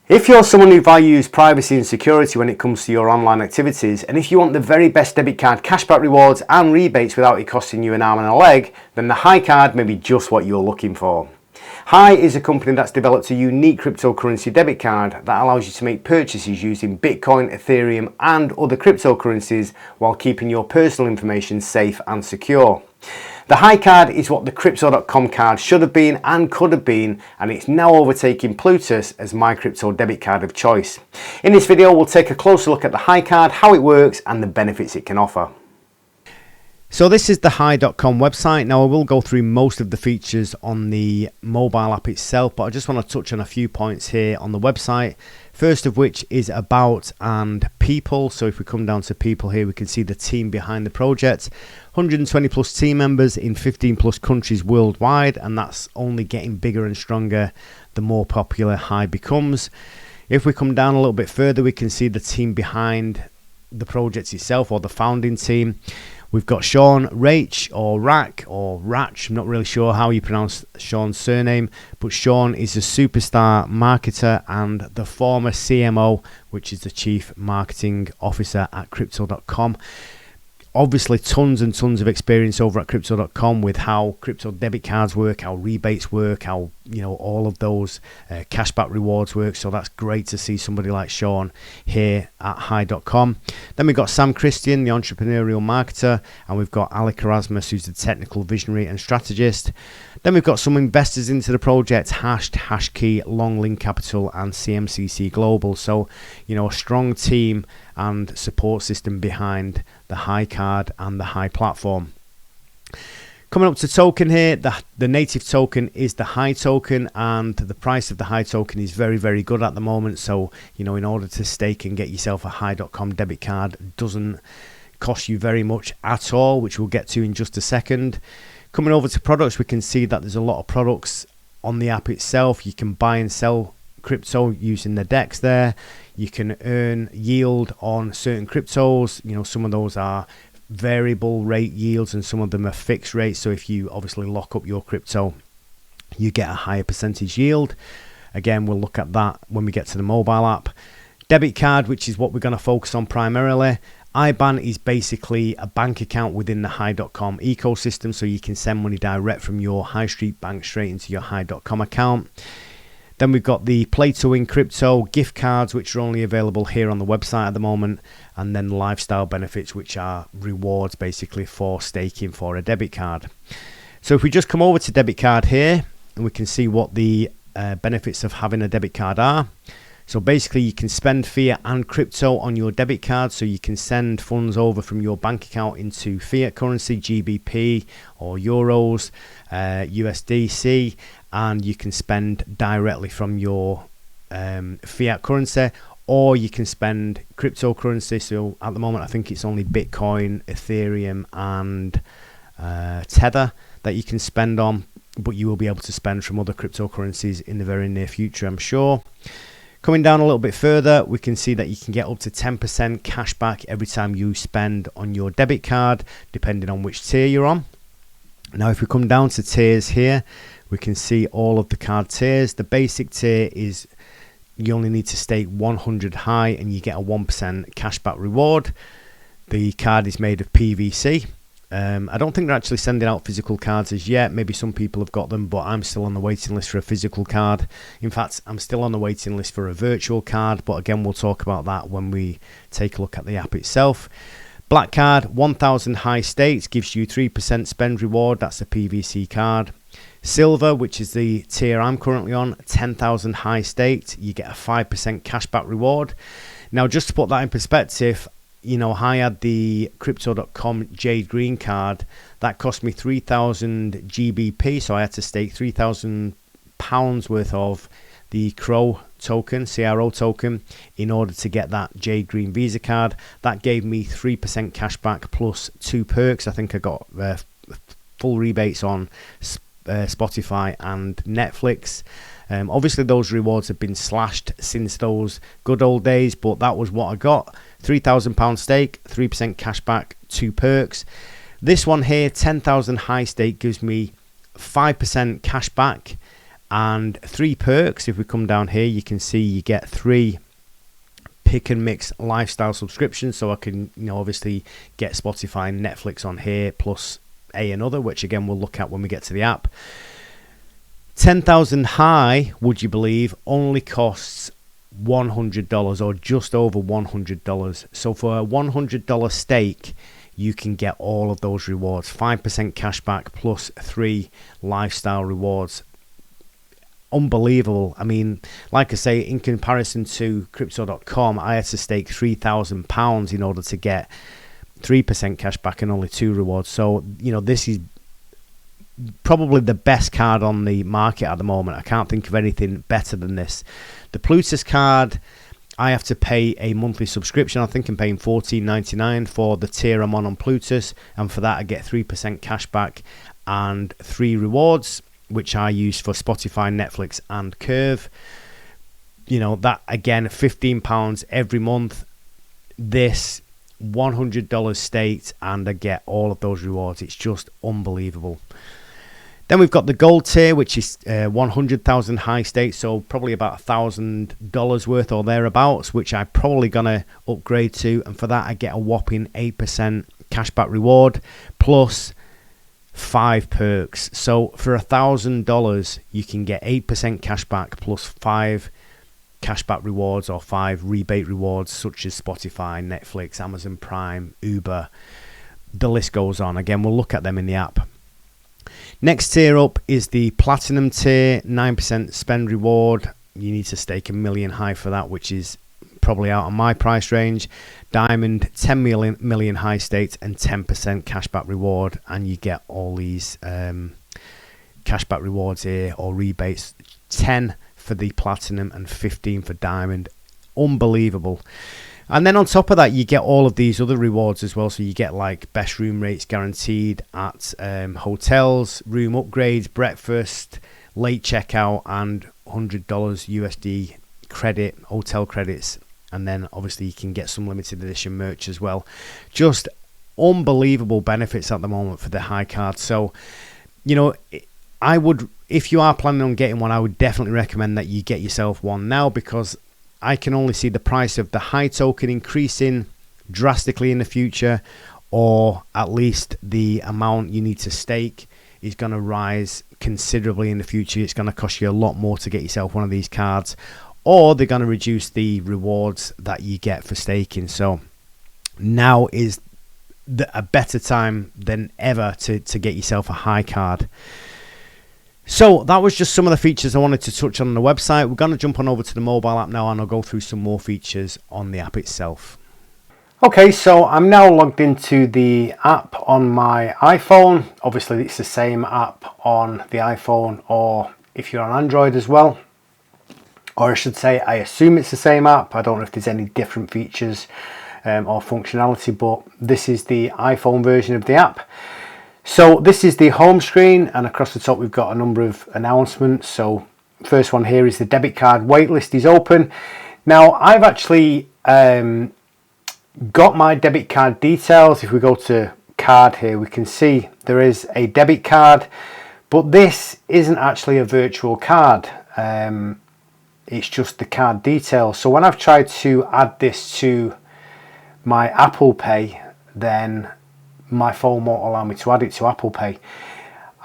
If you're someone who values privacy and security when it comes to your online activities, and if you want the very best debit card cashback rewards and rebates without it costing you an arm and a leg, then the Hi card may be just what you're looking for. Hi is a company that's developed a unique cryptocurrency debit card that allows you to make purchases using Bitcoin, Ethereum and other cryptocurrencies while keeping your personal information safe and secure. The Hi card is what the Crypto.com card should have been and could have been, and it's now overtaking Plutus as my crypto debit card of choice. In this video, we'll take a closer look at the Hi card, how it works and the benefits it can offer. So this is the Hi.com website. Now I will go through most of the features on the mobile app itself, but I just want to touch on a few points here on the website. First of which is about and people. So if we come down to people here, we can see the team behind the project. 120 plus team members in 15 plus countries worldwide, and that's only getting bigger and stronger the more popular Hi becomes. If we come down a little bit further, we can see the team behind the project itself, or the founding team. We've got Sean Rach or Rack or Ratch. I'm not really sure how you pronounce Sean's surname, but Sean is a superstar marketer and the former CMO, which is the Chief Marketing Officer at Crypto.com. Obviously tons and tons of experience over at Crypto.com with how crypto debit cards work, how rebates work, how all of those cashback rewards work. So that's great to see somebody like Sean here at Hi.com. Then we've got Sam Christian, the entrepreneurial marketer, and we've got Alec Erasmus, who's the technical visionary and strategist. Then we've got some investors into the project: Hashed, Hashkey, Longlink Capital and CMCC Global. So a strong team and support system behind the Hi card and the Hi platform. Coming up to token here, the native token is the Hi token, and the price of the Hi token is very, very good at the moment. So in order to stake and get yourself a Hi.com debit card doesn't cost you very much at all, which we'll get to in just a second. Coming over to products, we can see that there's a lot of products on the app itself. You can buy and sell crypto using the DEX there. You can earn yield on certain cryptos. Some of those are variable rate yields and some of them are fixed rates. So if you obviously lock up your crypto, you get a higher percentage yield. Again, we'll look at that when we get to the mobile app. Debit card, which is what we're going to focus on primarily. IBAN is basically a bank account within the Hi.com ecosystem, so you can send money direct from your high street bank straight into your Hi.com account. Then we've got the Play to Win crypto gift cards, which are only available here on the website at the moment, and then lifestyle benefits, which are rewards basically for staking for a debit card. So if we just come over to debit card here, and we can see what the benefits of having a debit card are. So basically you can spend fiat and crypto on your debit card, so you can send funds over from your bank account into fiat currency, GBP or euros, USDC, and you can spend directly from your fiat currency, or you can spend cryptocurrency. So at the moment I think it's only Bitcoin, Ethereum and Tether that you can spend on, but you will be able to spend from other cryptocurrencies in the very near future, I'm sure. Coming down a little bit further, we can see that you can get up to 10% cash back every time you spend on your debit card, depending on which tier you're on. Now, if we come down to tiers here, we can see all of the card tiers. The basic tier is you only need to stake 100 Hi and you get a 1% cashback reward. The card is made of PVC. I don't think they're actually sending out physical cards as yet. Maybe some people have got them, but I'm still on the waiting list for a physical card. In fact, I'm still on the waiting list for a virtual card, but again, we'll talk about that when we take a look at the app itself. Black card, 1000 Hi stakes gives you 3% spend reward. That's a PVC card. Silver, which is the tier I'm currently on, 10,000 Hi staked, you get a 5% cashback reward. Now, just to put that in perspective, Hi had the Crypto.com Jade Green card that cost me 3,000 GBP, so I had to stake £3,000 worth of the CRO token in order to get that Jade Green Visa card. That gave me 3% cashback plus 2 perks. I think I got full rebates on Spotify and Netflix. Obviously those rewards have been slashed since those good old days, but that was what I got. £3,000 stake, 3% cashback, 2 perks. This one here, 10,000 Hi stake, gives me 5% cashback And 3 perks. If we come down here, you can see you get 3 pick and mix lifestyle subscriptions. So I can, obviously get Spotify and Netflix on here, plus another, which again we'll look at when we get to the app. 10,000 high, would you believe, only costs $100 or just over $100. So for a $100 stake, you can get all of those rewards, 5% cashback plus 3 lifestyle rewards. Unbelievable. I mean, like I say, in comparison to crypto.com, I had to stake £3,000 in order to get 3% cashback and only 2 rewards. So, this is probably the best card on the market at the moment. I can't think of anything better than this. The Plutus card, I have to pay a monthly subscription. I think I'm paying $14.99 for the tier I'm on Plutus, and for that I get 3% cashback and 3 rewards, which I use for Spotify, Netflix and Curve. That again, £15 every month. This $100 staked, and I get all of those rewards. It's just unbelievable. Then we've got the gold tier, which is 100,000 high stakes, so probably about $1,000 worth or thereabouts, which I'm probably gonna upgrade to. And for that, I get a whopping 8% cashback reward plus 5 perks. So for $1,000, you can get 8% cashback plus 5 cashback rewards or 5 rebate rewards, such as Spotify, Netflix, Amazon Prime, Uber. The list goes on. Again, we'll look at them in the app. Next tier up is the platinum tier, 9% spend reward. You need to stake 1 million high for that, which is probably out of my price range. Diamond, 10 million high staked and 10% cashback reward, and you get all these cashback rewards here or rebates. 10 for the platinum and 15 for diamond. Unbelievable. And then on top of that, you get all of these other rewards as well. So you get like best room rates guaranteed at hotels, room upgrades, breakfast, late checkout, and $100 USD credit, hotel credits. And then obviously you can get some limited edition merch as well. Just unbelievable benefits at the moment for the high card. So, I would, if you are planning on getting one, I would definitely recommend that you get yourself one now, because I can only see the price of the high token increasing drastically in the future, or at least the amount you need to stake is going to rise considerably in the future. It's going to cost you a lot more to get yourself one of these cards, or they're going to reduce the rewards that you get for staking. So now is a better time than ever to get yourself a high card. So that was just some of the features I wanted to touch on the website. We're going to jump on over to the mobile app now, and I'll go through some more features on the app itself. Okay, so I'm now logged into the app on my iPhone. Obviously, it's the same app on the iPhone, or if you're on Android as well. Or I should say, I assume it's the same app. I don't know if there's any different features or functionality, but this is the iPhone version of the app. So this is the home screen, and across the top we've got a number of announcements. So first one here is the debit card waitlist is open. Now I've actually got my debit card details. If we go to card here, we can see there is a debit card, but this isn't actually a virtual card. It's just the card details. So when I've tried to add this to my Apple Pay, then my phone won't allow me to add it to Apple Pay.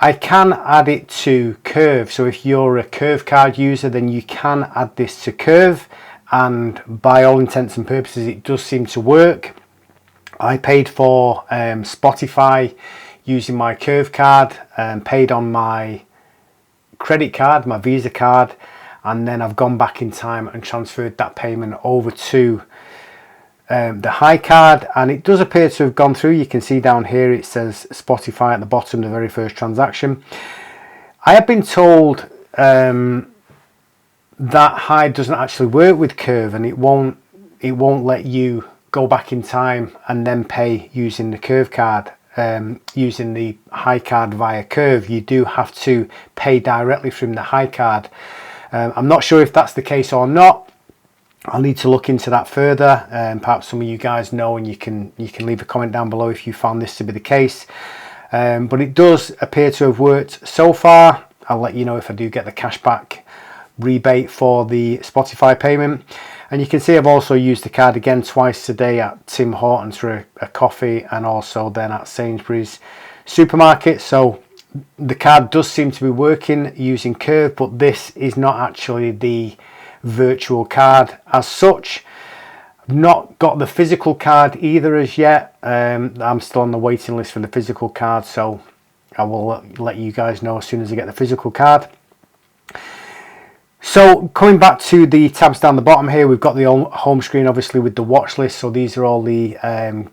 I can add it to Curve. So if you're a Curve card user, then you can add this to Curve, and by all intents and purposes it does seem to work. I paid for Spotify using my Curve card, and paid on my credit card, my Visa card, and then I've gone back in time and transferred that payment over to the high card, and it does appear to have gone through. You can see down here it says Spotify at the bottom, the very first transaction. I have been told that high doesn't actually work with Curve, and it won't let you go back in time and then pay using the Curve card, using the high card via Curve. You do have to pay directly from the high card. I'm not sure if that's the case or not. I'll need to look into that further. Perhaps some of you guys know, and you can leave a comment down below if you found this to be the case. But it does appear to have worked so far. I'll let you know if I do get the cashback rebate for the Spotify payment. And you can see I've also used the card again twice today at Tim Hortons for a coffee, and also then at Sainsbury's supermarket. So the card does seem to be working using Curve, but this is not actually the virtual card as such. I've not got the physical card either as yet. I'm still on the waiting list for the physical card, so I will let you guys know as soon as I get the physical card. So coming back to the tabs down the bottom here, we've got the home screen obviously with the watch list. So these are all the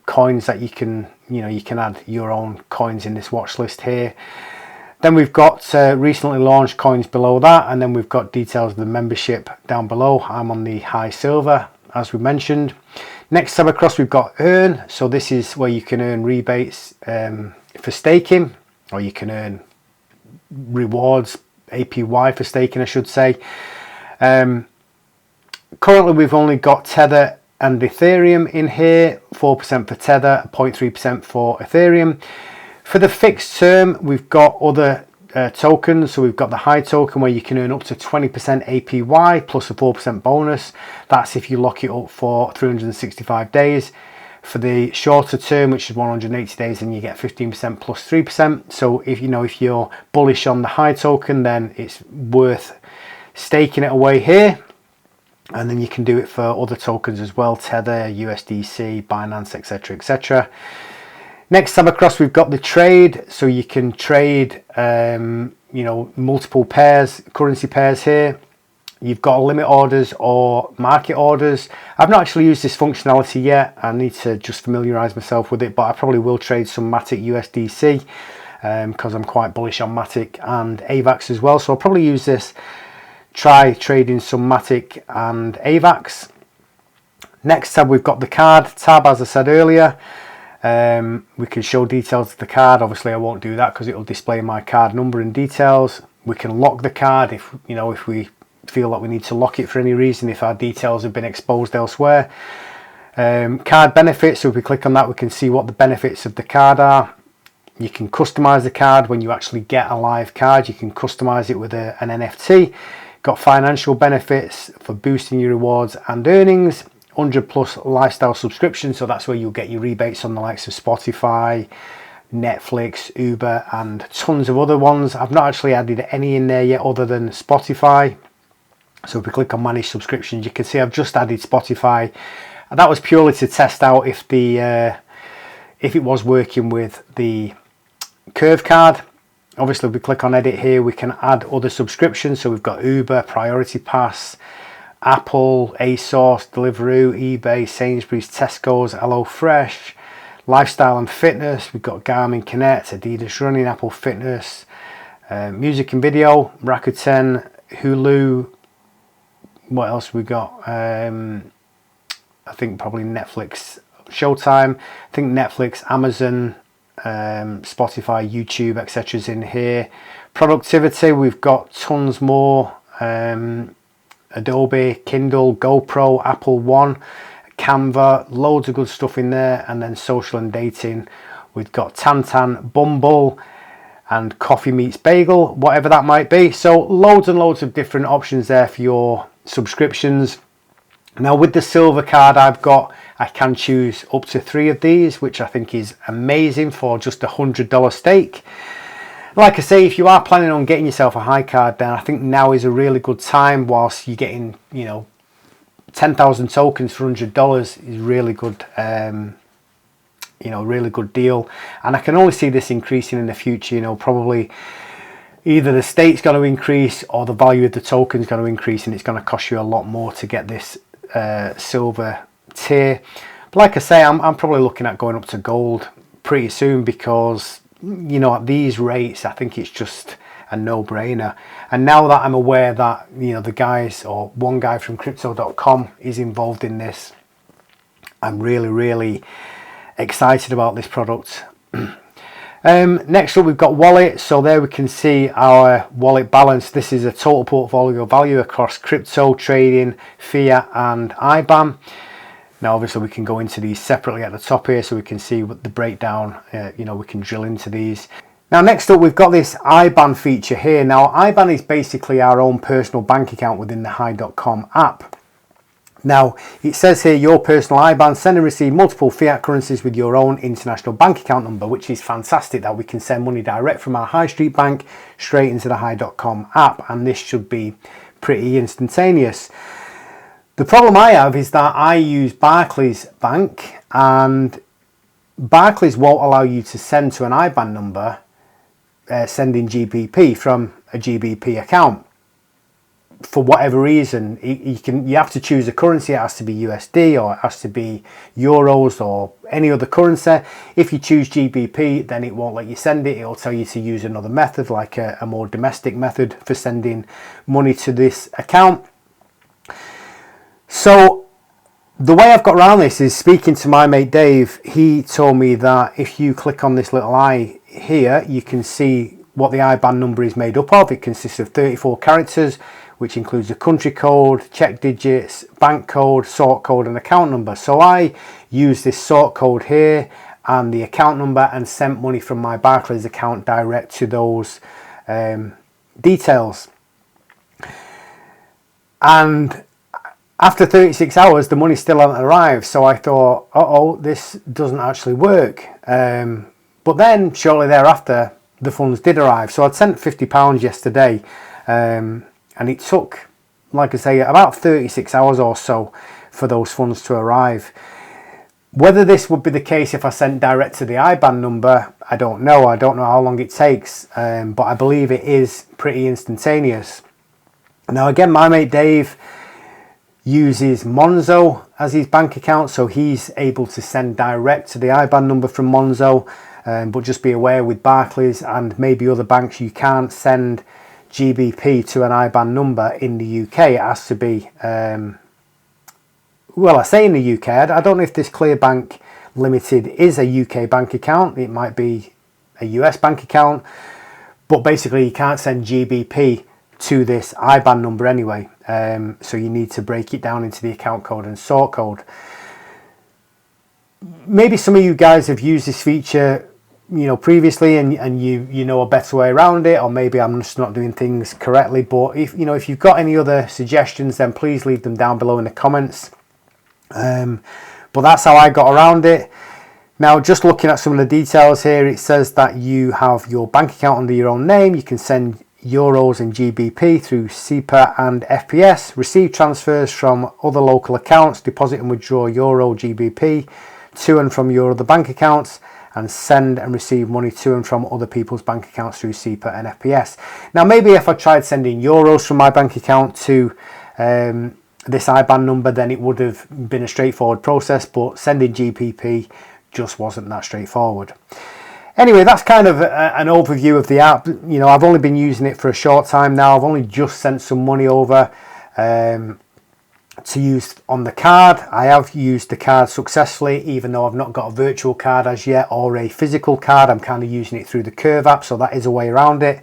coins that you can add your own coins in this watch list here. Then we've got recently launched coins below that, and then we've got details of the membership down below. I'm on the high silver, as we mentioned. Next tab across, we've got earn. So this is where you can earn rebates for staking, or you can earn rewards, APY for staking, I should say. Currently we've only got Tether and Ethereum in here. 4% for Tether, 0.3% for Ethereum. For the fixed term, we've got other tokens. So we've got the high token where you can earn up to 20% APY plus a 4% bonus. That's if you lock it up for 365 days. For the shorter term, which is 180 days, and you get 15% plus 3%. So if you're bullish on the high token, then it's worth staking it away here, and then you can do it for other tokens as well: Tether, USDC, Binance, etc., etc. Next tab across, we've got the trade. So you can trade multiple pairs, currency pairs here. You've got limit orders or market orders. I've not actually used this functionality yet. I need to just familiarize myself with it, but I probably will trade some Matic USDC because I'm quite bullish on Matic and AVAX as well. So I'll probably use this, try trading some Matic and AVAX. Next tab, we've got the card tab, as I said earlier. We can show details of the card. Obviously I won't do that because it will display my card number and details. We can lock the card if we feel like we need to lock it for any reason, if our details have been exposed elsewhere. Card benefits, so if we click on that, we can see what the benefits of the card are. You can customize the card when you actually get a live card. You can customize it with an NFT. Got financial benefits for boosting your rewards and earnings. 100 plus lifestyle subscription, so that's where you'll get your rebates on the likes of Spotify, Netflix, Uber, and tons of other ones. I've not actually added any in there yet other than Spotify. So if we click on manage subscriptions, you can see I've just added Spotify, and that was purely to test out if it was working with the Curve card. Obviously if we click on edit here, we can add other subscriptions. So we've got Uber, Priority Pass, Apple, ASOS, Deliveroo, eBay, Sainsbury's, Tesco's, HelloFresh, Lifestyle and Fitness. We've got Garmin Connect, Adidas Running, Apple Fitness, Music and Video, Rakuten, Hulu. What else we got? I think probably Netflix, Showtime. I think Netflix, Amazon, Spotify, YouTube, etc. is in here. Productivity, we've got tons more. Adobe, Kindle, GoPro, Apple One, Canva, loads of good stuff in there. And then social and dating, we've got Tantan, Bumble, and Coffee Meets Bagel, whatever that might be. So loads and loads of different options there for your subscriptions. Now with the silver card I can choose up to 3 of these, which I think is amazing for just $100 stake. Like I say, if you are planning on getting yourself a high card, then I think now is a really good time. Whilst you're getting 10,000 tokens for $100 is really good, really good deal. And I can only see this increasing in the future. Probably either the stake's going to increase or the value of the token is going to increase, and it's going to cost you a lot more to get this silver tier. But like I say, I'm probably looking at going up to gold pretty soon, because at these rates I think it's just a no-brainer. And now that I'm aware that the guys, or one guy from crypto.com is involved in this, I'm really excited about this product. Next up, we've got wallet. So there we can see our wallet balance. This is a total portfolio value across crypto, trading, fiat and IBAN. Now obviously we can go into these separately at the top here, so we can see what the breakdown, we can drill into these. Now next up, we've got this IBAN feature here. Now IBAN is basically our own personal bank account within the Hi.com app. Now it says here, your personal IBAN, send and receive multiple fiat currencies with your own international bank account number, which is fantastic that we can send money direct from our high street bank straight into the Hi.com app, and this should be pretty instantaneous. The problem I have is that I use Barclays Bank, and Barclays won't allow you to send to an IBAN number sending GBP from a GBP account. For whatever reason, you have to choose a currency. It has to be USD, or it has to be euros, or any other currency. If you choose GBP, then it won't let you send it. It'll tell you to use another method, like a more domestic method for sending money to this account. So the way I've got around this is speaking to my mate Dave. He told me that if you click on this little eye here, you can see what the IBAN number is made up of. It consists of 34 characters, which includes a country code, check digits, bank code, sort code and account number. So I use this sort code here and the account number and sent money from my Barclays account direct to those details. And after 36 hours, the money still hadn't arrived. So I thought, uh-oh, this doesn't actually work. But then shortly thereafter, the funds did arrive. So I'd sent £50 yesterday, and it took, like I say, about 36 hours or so for those funds to arrive. Whether this would be the case if I sent direct to the IBAN number, I don't know. I don't know how long it takes, but I believe it is pretty instantaneous. Now again, my mate Dave uses Monzo as his bank account, so he's able to send direct to the IBAN number from Monzo. But just be aware, with Barclays and maybe other banks, you can't send GBP to an IBAN number in the UK. It has to be, well, I say in the UK, I don't know if this ClearBank Limited is a UK bank account. It might be a US bank account, but basically you can't send GBP to this IBAN number anyway. So you need to break it down into the account code and sort code. Maybe some of you guys have used this feature, you know, previously, and you know a better way around it, or maybe I'm just not doing things correctly. But if you've got any other suggestions, then please leave them down below in the comments. But that's how I got around it. Now, just looking at some of the details here, it says that you have your bank account under your own name. You can send euros and GBP through SEPA and FPS, receive transfers from other local accounts, deposit and withdraw euro, GBP to and from your other bank accounts, and send and receive money to and from other people's bank accounts through SEPA and FPS. Now, maybe if I tried sending euros from my bank account to this IBAN number, then it would have been a straightforward process, but sending GBP just wasn't that straightforward. Anyway, that's kind of an overview of the app. You know, I've only been using it for a short time now. I've only just sent some money over to use on the card. I have used the card successfully, even though I've not got a virtual card as yet or a physical card. I'm kind of using it through the Curve app, so that is a way around it.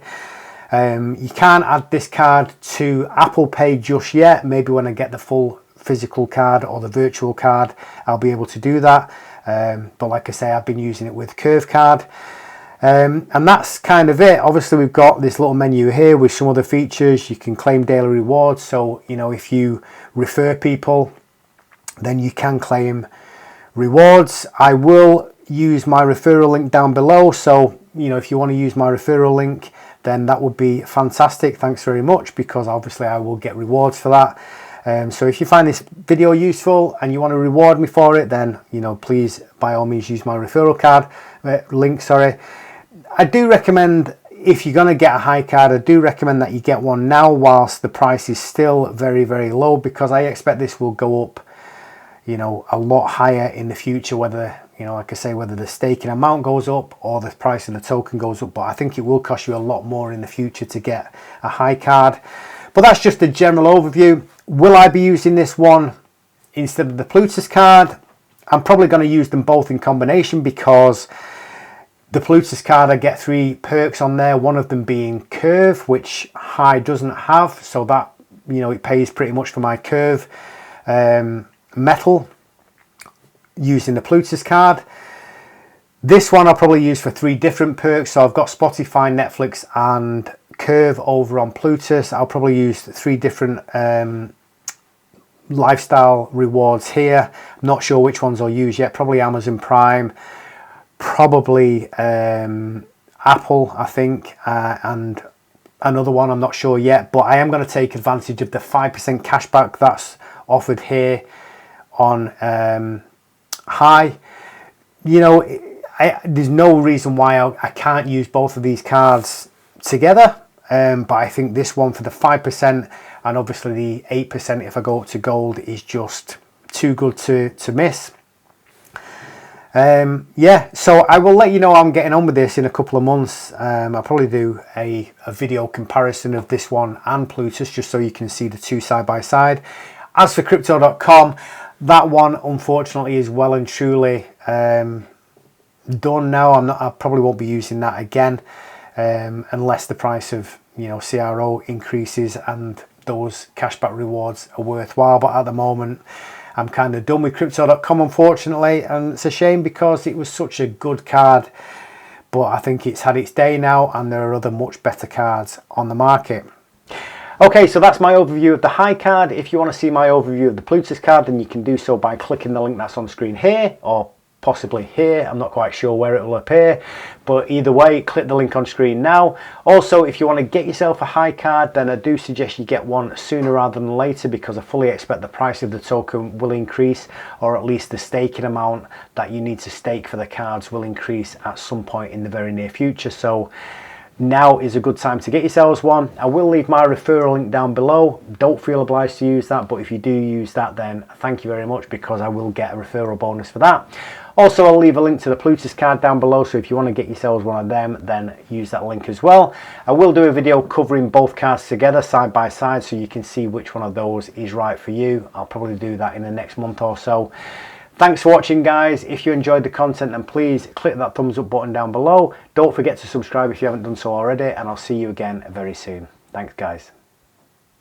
You can't add this card to Apple Pay just yet. Maybe when I get the full physical card or the virtual card, I'll be able to do that. But like I say, I've been using it with Curve card. And that's kind of it. Obviously, we've got this little menu here with some other features. You can claim daily rewards. So, you know, if you refer people, then you can claim rewards. I will use my referral link down below. So, you know, if you want to use my referral link, then that would be fantastic. Thanks very much, because obviously I will get rewards for that. So if you find this video useful and you want to reward me for it, then, you know, please by all means use my referral card link. Sorry. I do recommend, if you're going to get a high card, I do recommend that you get one now whilst the price is still very, very low, because I expect this will go up, you know, a lot higher in the future, whether, you know, like I say, whether the staking amount goes up or the price of the token goes up. But I think it will cost you a lot more in the future to get a high card. But that's just a general overview. Will I be using this one instead of the Plutus card? I'm probably going to use them both in combination, because the Plutus card, I get 3 perks on there, one of them being Curve, which High doesn't have. So that, you know, it pays pretty much for my Curve metal using the Plutus card. This one I'll probably use for 3 different perks. So I've got Spotify, Netflix and Curve over on Plutus. I'll probably use 3 different lifestyle rewards here. I'm not sure which ones I'll use yet. Probably Amazon Prime, probably Apple, I think, and another one I'm not sure yet, but I am going to take advantage of the 5% cashback that's offered here on High. You know, there's no reason why I can't use both of these cards together, but I think this one for the 5% and obviously the 8% if I go up to gold is just too good to miss. Yeah, so I will let you know how I'm getting on with this in a couple of months. I'll probably do a video comparison of this one and Plutus just so you can see the two side by side. As for crypto.com, that one unfortunately is well and truly done now. I probably won't be using that again unless the price of, you know, CRO increases and those cashback rewards are worthwhile. But at the moment I'm kind of done with crypto.com, unfortunately, and it's a shame because it was such a good card, but I think it's had its day now and there are other much better cards on the market. Okay, so that's my overview of the High card. If you want to see my overview of the Plutus card, then you can do so by clicking the link that's on screen here, or possibly here. I'm not quite sure where it will appear, but either way, click the link on screen now. Also, if you want to get yourself a High card, then I do suggest you get one sooner rather than later, because I fully expect the price of the token will increase, or at least the staking amount that you need to stake for the cards will increase at some point in the very near future. So now is a good time to get yourselves one. I will leave my referral link down below. Don't feel obliged to use that, but if you do use that, then thank you very much, because I will get a referral bonus for that. Also, I'll leave a link to the Plutus card down below, so if you want to get yourselves one of them, then use that link as well. I will do a video covering both cards together side by side so you can see which one of those is right for you. I'll probably do that in the next month or so. Thanks for watching, guys. If you enjoyed the content, then please click that thumbs up button down below. Don't forget to subscribe if you haven't done so already, and I'll see you again very soon. Thanks, guys.